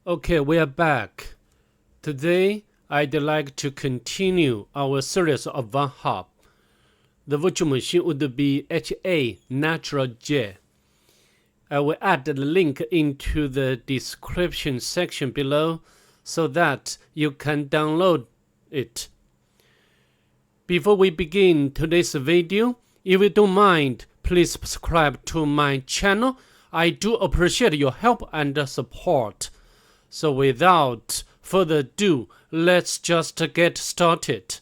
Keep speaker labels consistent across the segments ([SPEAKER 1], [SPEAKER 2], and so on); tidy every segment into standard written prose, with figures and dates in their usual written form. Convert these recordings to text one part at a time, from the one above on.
[SPEAKER 1] Okay, we are back. Today, I'd like to continue our series of Vulnhub. The virtual machine would be Natraj. I will add the link into the description section below so that you can download it. Before we begin today's video, if you don't mind, please subscribe to my channel. I do appreciate your help and support. So without further ado, let's just get started.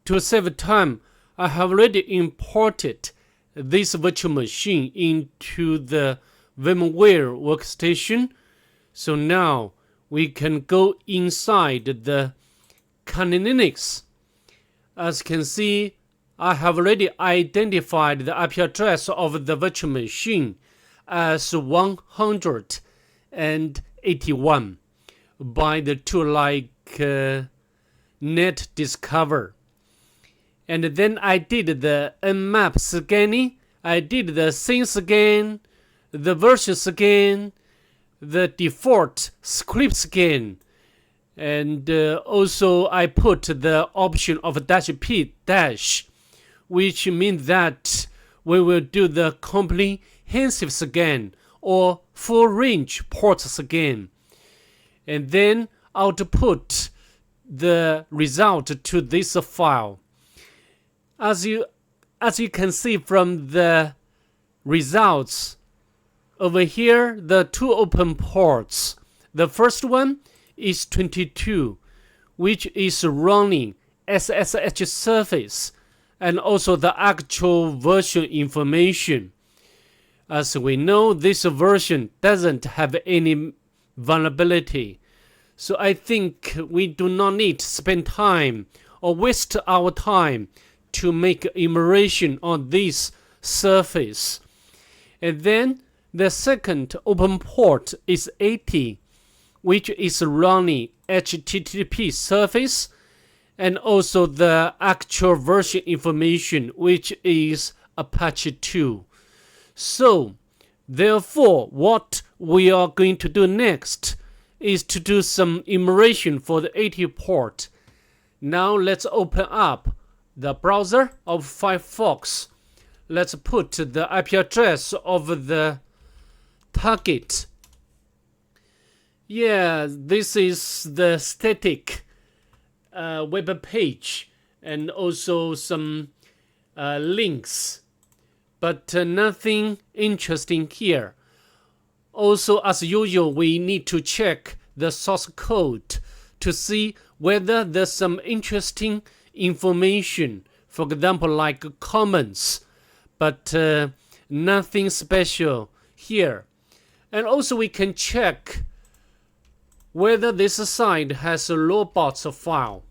[SPEAKER 1] To save time, I have already imported this virtual machine into the VMware workstation. So now we can go inside the Kali Linux. As you can see, I have already identified the IP address of the virtual machine as 181 by the tool like Net Discover. And then I did the nmap scanning, I did the scene scan, the version scan, the default script scan, and also I put the option of -p-, which means that we will do the comprehensive scan or full range port scan, and then output the result to this file. As you can see from the results over here, the two open ports. The first one is 22, which is running SSH service and also the actual version information. As we know, this version doesn't have any vulnerability. So I think we do not need to spend time or waste our time to make emulation on this surface. And then the second open port is 80, which is running HTTP service and also the actual version information, which is Apache 2. So therefore, what we are going to do next is to do some emulation for the 80 port. Now let's open up the browser of Firefox. Let's put the IP address of the target. Yeah, this is the static web page and also some links, but nothing interesting here. Also, as usual, we need to check the source code to see whether there's some interesting information, for example, like comments, but nothing special here. And also we can check whether this site has a robots file,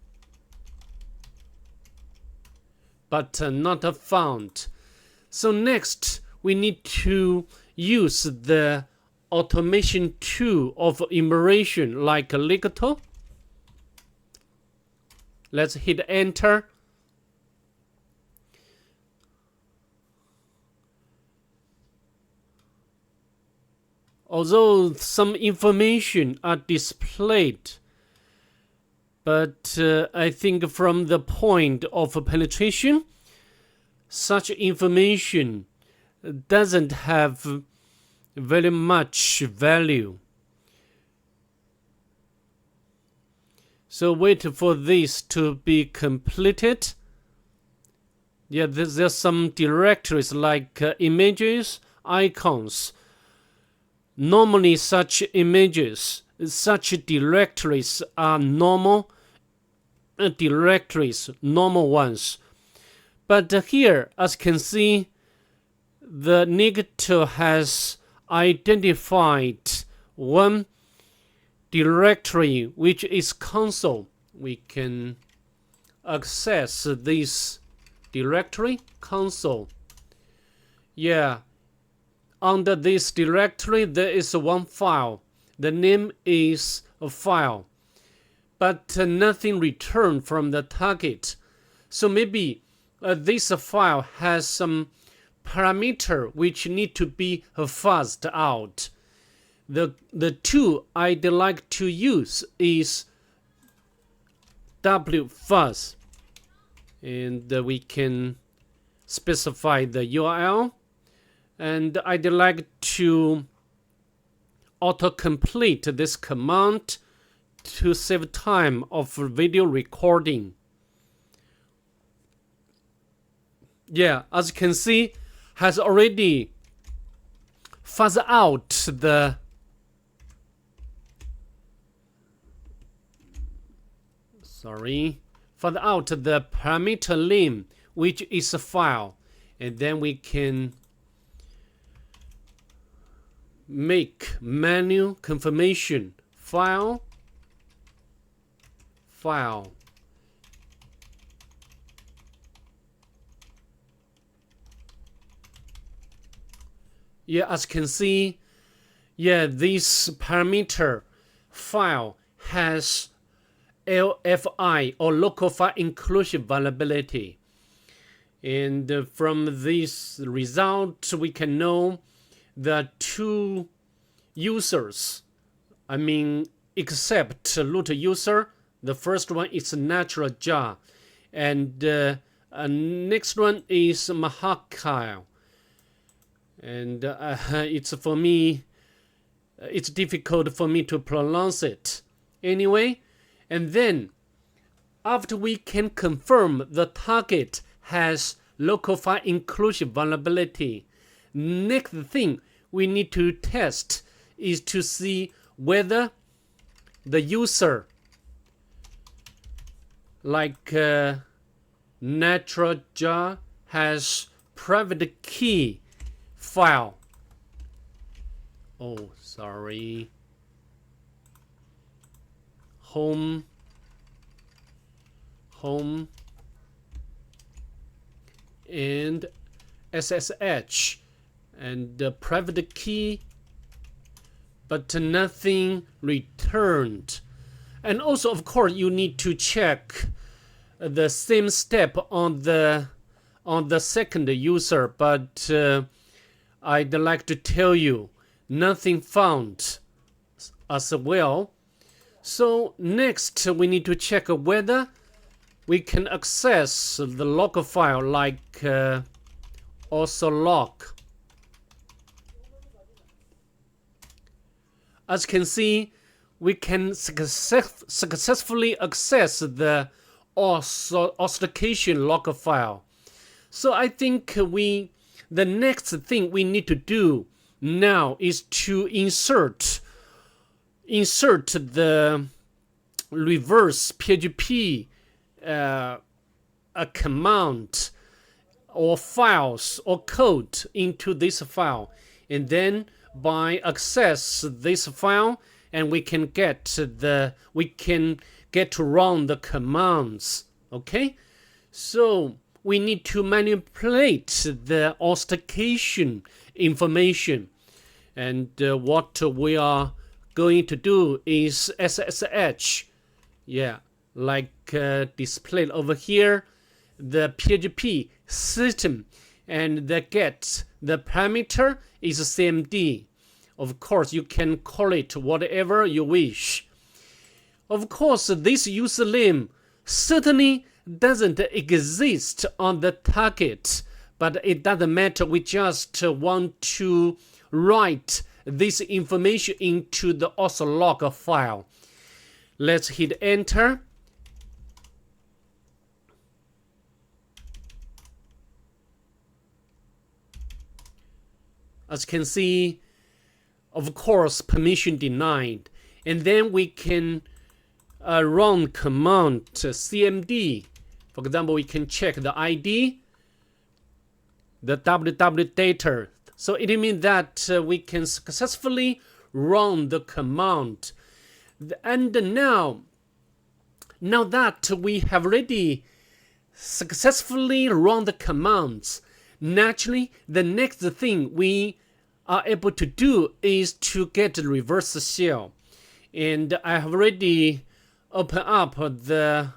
[SPEAKER 1] but not found. So next we need to use the automation tool of emulation like Ligato. Let's hit enter. Although some information are displayed, but I think from the point of penetration, such information doesn't have very much value. So wait for this to be completed. Yeah, there's some directories like images, icons. Normally such images, such directories are normal directories, normal ones. But here, as you can see, the negative has identified one directory, which is console. We can access this directory, console. Yeah, under this directory there is one file. The name is a file, but nothing returned from the target. So maybe this file has some parameter which need to be fuzzed out. the tool I'd like to use is wfuzz, and we can specify the URL, and I'd like to autocomplete this command to save time of video recording. Yeah, as you can see, has already fuzz out the parameter name, which is a file, and then we can make manual confirmation file. Yeah, as you can see, yeah, this parameter file has LFI or local file inclusion vulnerability. And from this result, we can know that two users, except root user, the first one is Natraj, and next one is Mahakal. And it's difficult for me to pronounce it. Anyway, and then after we can confirm the target has local file inclusion vulnerability, next thing we need to test is to see whether the user, like Natraj, has private key file. Oh, sorry. Home and SSH and the private key, but nothing returned. And also, of course, you need to check the same step on the second user, but I'd like to tell you nothing found as well. So next we need to check whether we can access the log file, like also log. As you can see, we can successfully access the authentication log file. So I think the next thing we need to do now is to insert the reverse PHP a command or files or code into this file, and then by access this file, and we can get to run the commands. Okay, so we need to manipulate the authentication information, and what we are going to do is SSH, yeah, like displayed over here, the PHP system, and the parameter is CMD. Of course, you can call it whatever you wish. Of course, this username certainly doesn't exist on the target, but it doesn't matter. We just want to write this information into the auth log file. Let's hit enter. As you can see, of course, permission denied. And then we can run command cmd. For example, we can check the ID, the www data. So it means that we can successfully run the command. And now that we have already successfully run the commands, naturally, the next thing we are able to do is to get the reverse shell. And I have already opened up the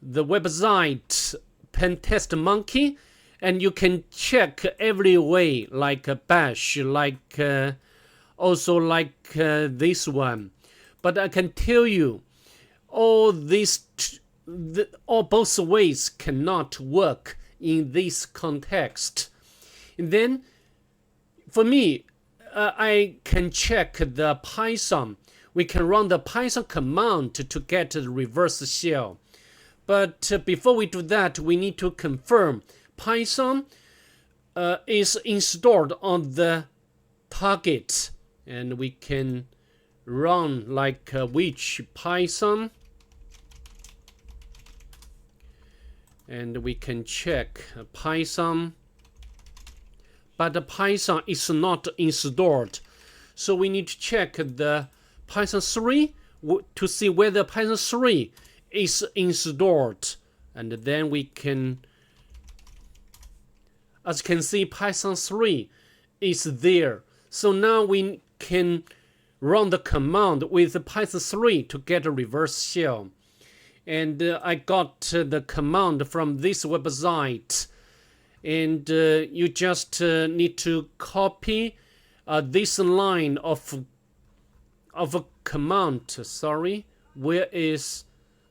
[SPEAKER 1] website Pentesting Monkey, and you can check every way, like a bash, like also like this one. But I can tell you, all these all both ways cannot work in this context. And then for me, I can check the Python. We can run the Python command to get the reverse shell. But before we do that, we need to confirm Python is installed on the target. And we can run like which Python. And we can check Python. But the Python is not installed. So we need to check the Python 3 to see whether Python 3 is installed. And then we can, as you can see, Python 3 is there. So now we can run the command with Python 3 to get a reverse shell. And I got the command from this website. And you just need to copy this line of a command. Sorry, where is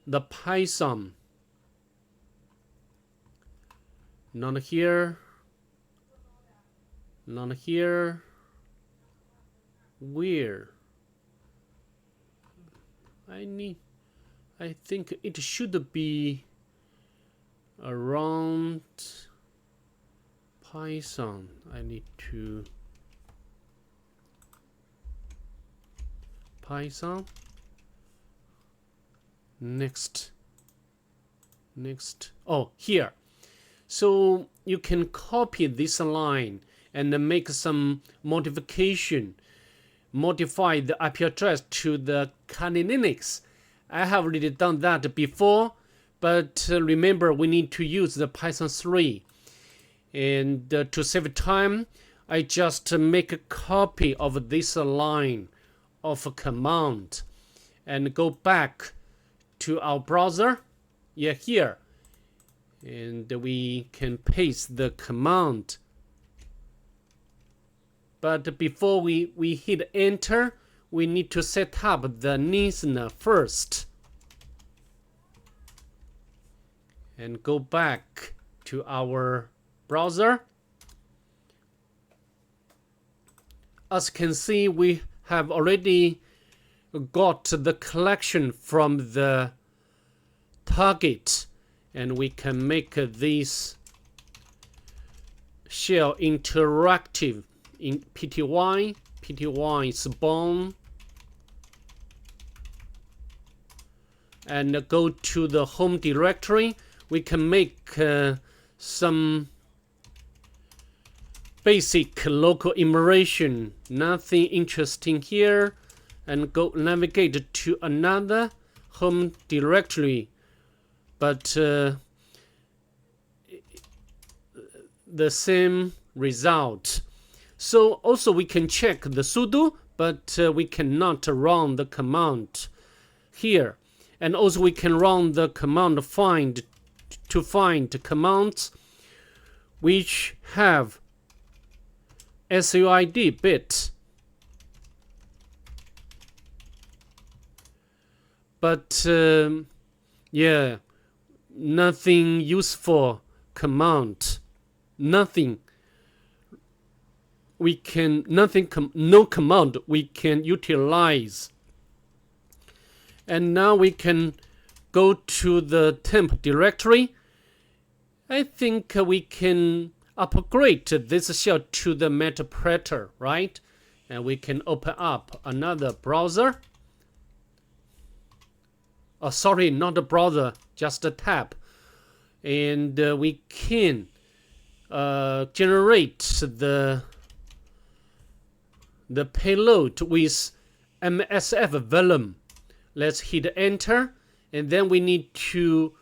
[SPEAKER 1] the Python? Not here. Not here. Where? I think it should be around Python. I need to Python. Next. Oh, here. So you can copy this line and make some modification. Modify the IP address to the Kali Linux. I have already done that before, but remember we need to use the Python 3. And to save time, I just make a copy of this line of a command and go back to our browser. Yeah, here. And we can paste the command. But before we hit enter, we need to set up the listener first. And go back to our browser. As you can see, we have already got the collection from the target, and we can make this shell interactive in pty spawn, and go to the home directory. We can make some basic local immersion, nothing interesting here, and go navigate to another home directory, but the same result. So also we can check the sudo, but we cannot run the command here. And also we can run the command find to find commands which have SUID bit. But yeah, nothing useful command. Nothing. We can no command we can utilize. And now we can go to the temp directory. I think we can upgrade this shell to the interpreter, right? And we can open up another browser. Oh, sorry, not a browser, just a tab. And we can generate the payload with MSF volume. Let's hit enter, and then we need to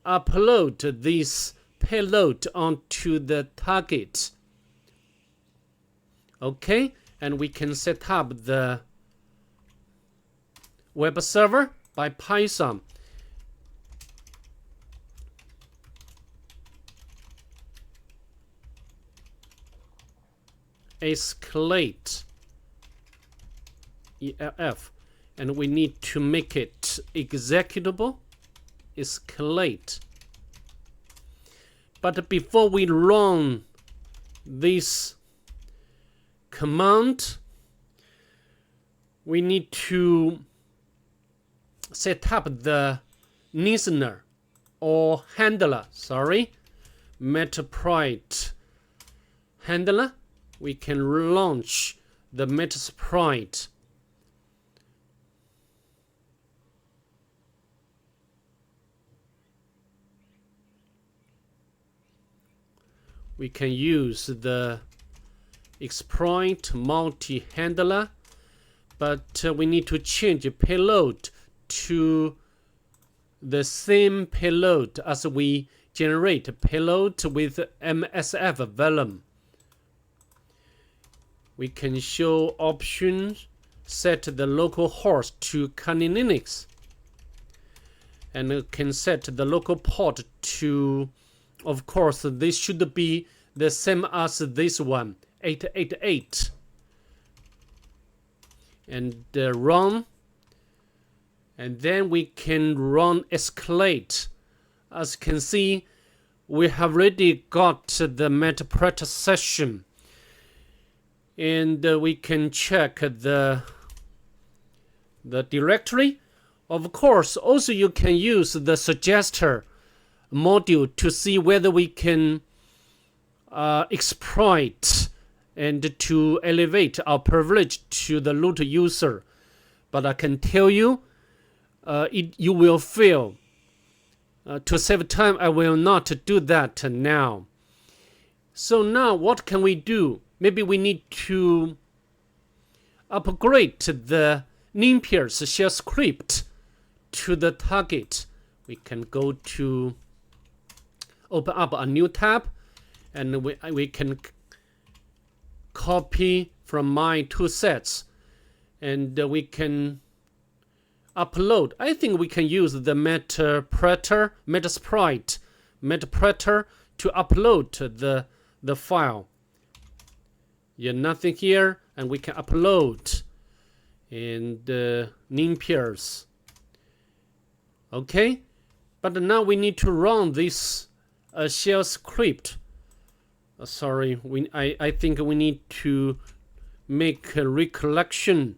[SPEAKER 1] upload this payload onto the target. Okay, and we can set up the web server by Python. Escalate ELF, and we need to make it executable. Escalate. But before we run this command, we need to set up the listener or handler. Metaprite handler. We can launch the Metaprite. We can use the exploit multi-handler, but we need to change payload to the same payload as we generate payload with MSF volume. We can show options, set the local host to Kali Linux, and can set the local port to, of course, this should be the same as this one, 888. And run. And then we can run escalate. As you can see, we have already got the Metaprite session. And we can check the directory. Of course, also you can use the suggester module to see whether we can exploit and to elevate our privilege to the root user. But I can tell you, you will fail. To save time, I will not do that now. So now what can we do? Maybe we need to upgrade the Nimpiers shell script to the target. We can go to open up a new tab, and we can copy from my two sets, and we can upload. I think we can use the Metaprite to upload the file. Yeah, nothing here, and we can upload and Nimpiers. Okay, but now we need to run this shell script. Sorry, I think we need to make a recollection.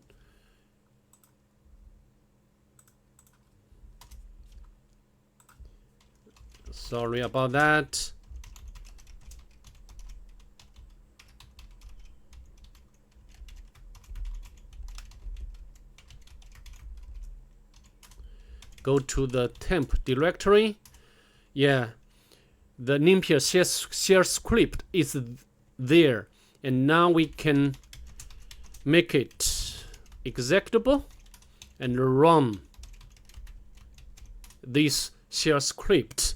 [SPEAKER 1] Sorry about that. Go to the temp directory. Yeah, the Nimpier shell script is there, and now we can make it executable and run this shell script.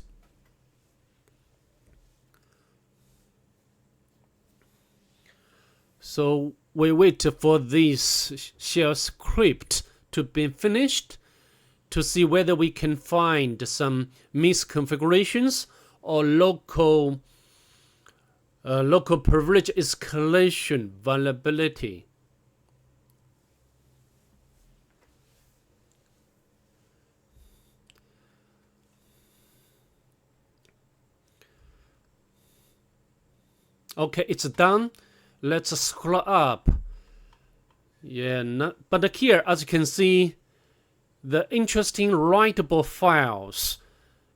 [SPEAKER 1] So we wait for this shell script to be finished to see whether we can find some misconfigurations or local privilege escalation vulnerability. Okay, it's done. Let's scroll up. Yeah, but here, as you can see, the interesting writable files.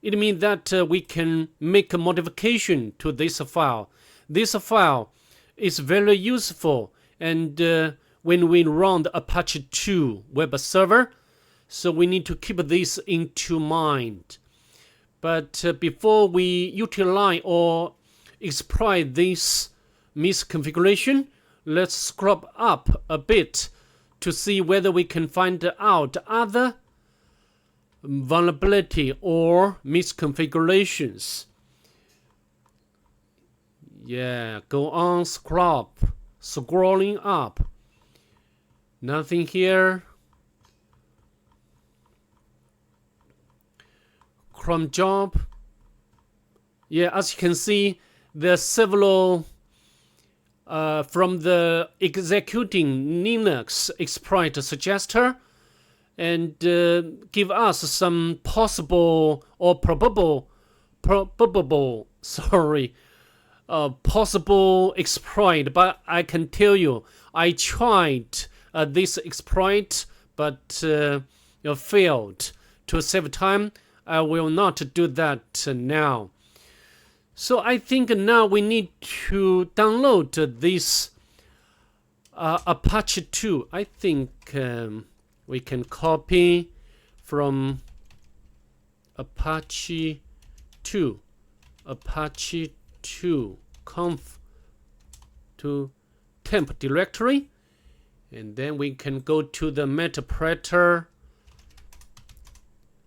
[SPEAKER 1] It means that we can make a modification to this file. This file is very useful, and when we run the Apache 2 web server, so we need to keep this into mind. But before we utilize or exploit this misconfiguration, let's scrub up a bit to see whether we can find out other vulnerability or misconfigurations. Yeah, go on, scrolling up. Nothing here. Chrome job. Yeah, as you can see, there are several from the executing Linux exploit suggester and give us some possible or probable possible exploit. But I can tell you, I tried this exploit, but failed. To save time, I will not do that now. So I think now we need to download this Apache 2. I think we can copy from Apache 2 conf to temp directory, and then we can go to the interpreter,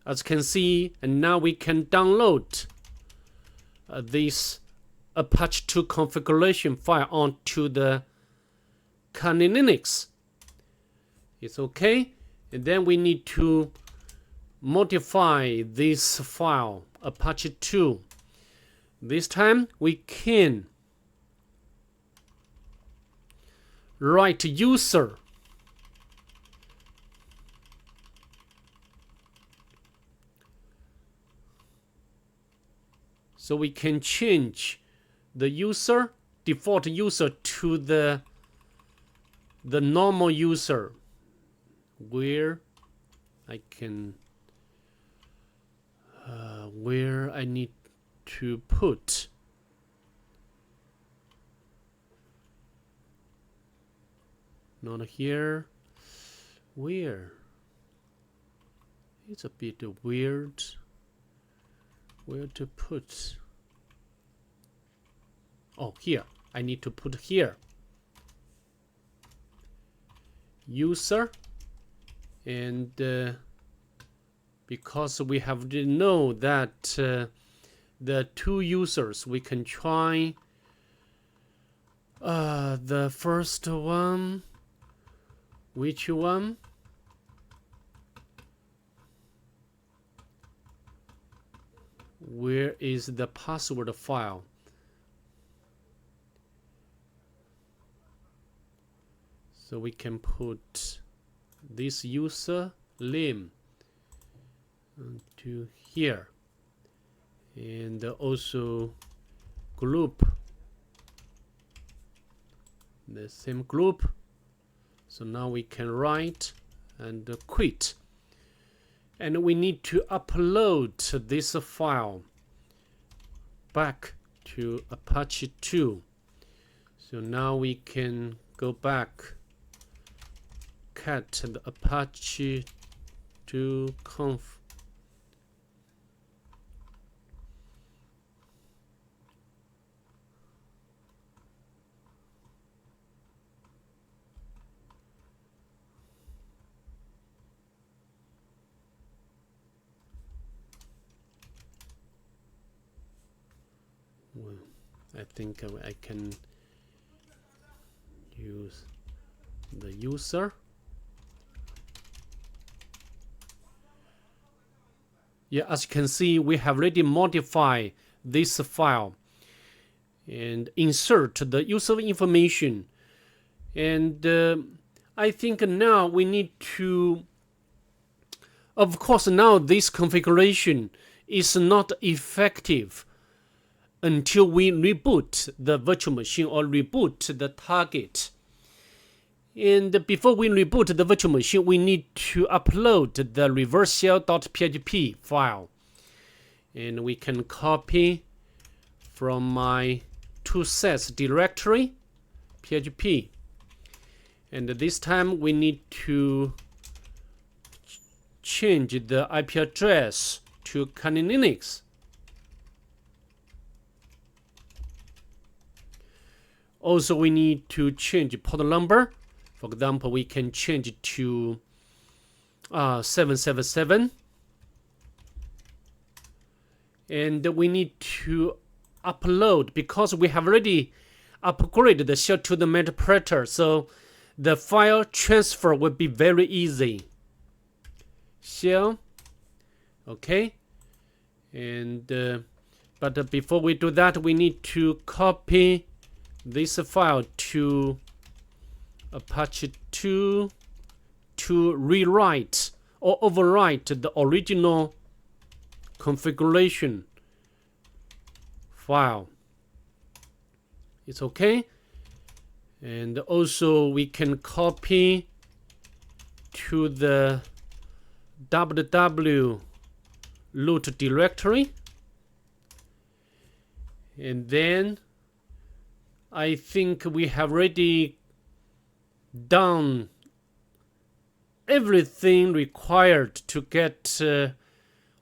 [SPEAKER 1] as you can see, and now we can download this Apache 2 configuration file onto the Kali Linux. It's okay. And then we need to modify this file, Apache 2. This time we can write user. So we can change the user, default user, to the normal user, where I can where I need to put not here, where it's a bit weird where to put. Oh, here I need to put here user, and because we have to know that the two users, we can try the first one. Which one? Where is the password file? So we can put this user name to here, and also group, the same group. So now we can write and quit, and we need to upload this file back to Apache 2. So now we can go back, cat the Apache 2 conf. Well, I think I can use the user. Yeah, as you can see, we have already modified this file and insert the user information. And I think now we need to, of course, now this configuration is not effective until we reboot the virtual machine or reboot the target. And before we reboot the virtual machine, we need to upload the reversal.php file. And we can copy from my toolsets directory, PHP. And this time we need to change the IP address to Kali Linux. Also, we need to change port number. For example, we can change it to 777. And we need to upload, because we have already upgraded the shell to the interpreter, so the file transfer will be very easy. Shell, okay. And but before we do that, we need to copy this file to Apache 2 to rewrite or overwrite the original configuration file. It's okay. And also we can copy to the www root directory. And then I think we have already done everything required to get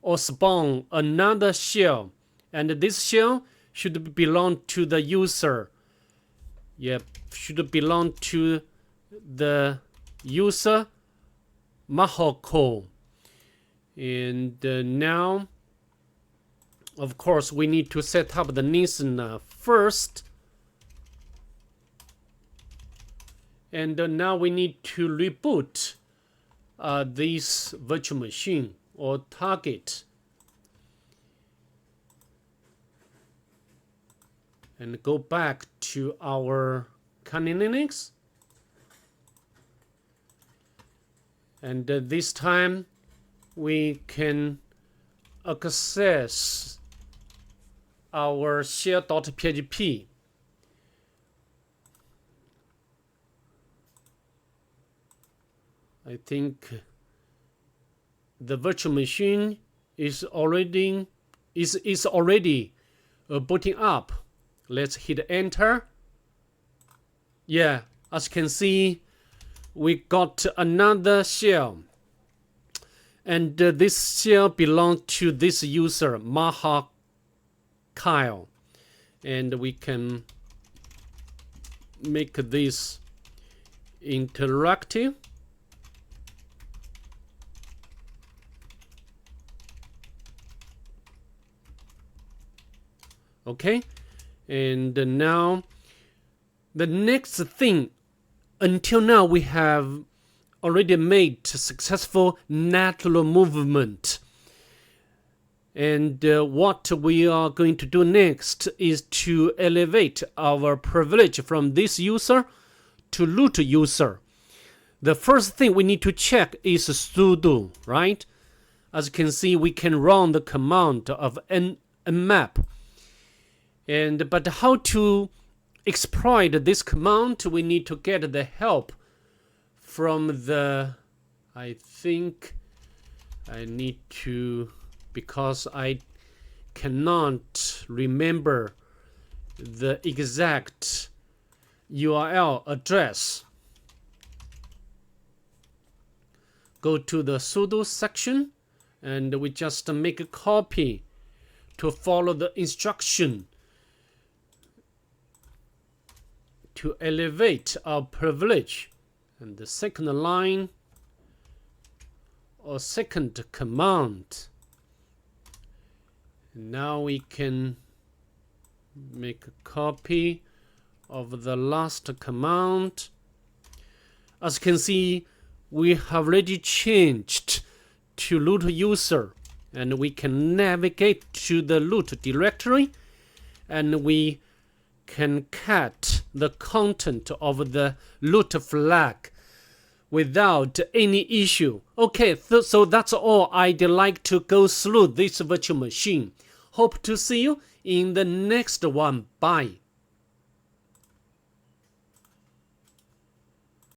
[SPEAKER 1] or spawn another shell, and this shell should belong to the user. Yep, should belong to the user Mahoko. And now, of course, we need to set up the Nissan first. And now we need to reboot this virtual machine or target. And go back to our Kali Linux. And this time we can access our share.php. I think the virtual machine is already booting up. Let's hit enter. Yeah, as you can see, we got another shell, and this shell belongs to this user Maha Kyle, and we can make this interactive. Okay, and now the next thing, until now we have already made successful lateral movement, and what we are going to do next is to elevate our privilege from this user to root user. The first thing we need to check is sudo, right? As you can see, we can run the command of nmap. But how to exploit this command, we need to get the help from the, I think I need to, because I cannot remember the exact URL address. Go to the sudo section, and we just make a copy to follow the instruction to elevate our privilege. And the second line or second command. Now we can make a copy of the last command. As you can see, we have already changed to root user, and we can navigate to the root directory, and we can cut the content of the root flag without any issue. Okay, so that's all I'd like to go through this virtual machine. Hope to see you in the next one. Bye.